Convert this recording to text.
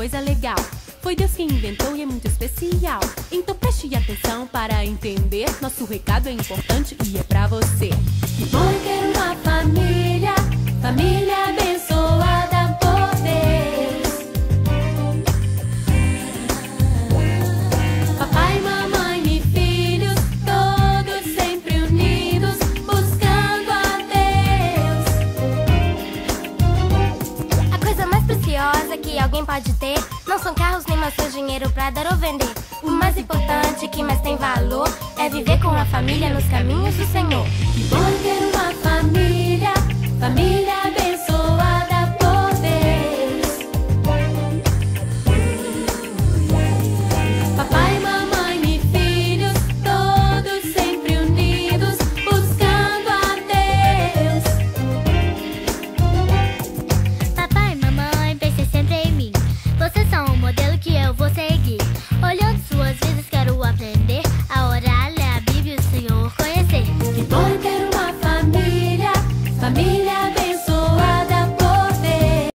coisa legal. Foi Deus quem inventou e é muito especial. Então preste atenção para entender. Nosso recado é importante e é pra você. Que bom ter uma família, família abençoada por Deus. Papai, mamãe e filhos, todos sempre unidos, buscando a Deus. A coisa mais preciosa que alguém pode ter não são carros nem mais seu dinheiro pra dar ou vender. O mais importante, que mais tem valor, é viver com a família nos caminhos do Senhor. Que bom ter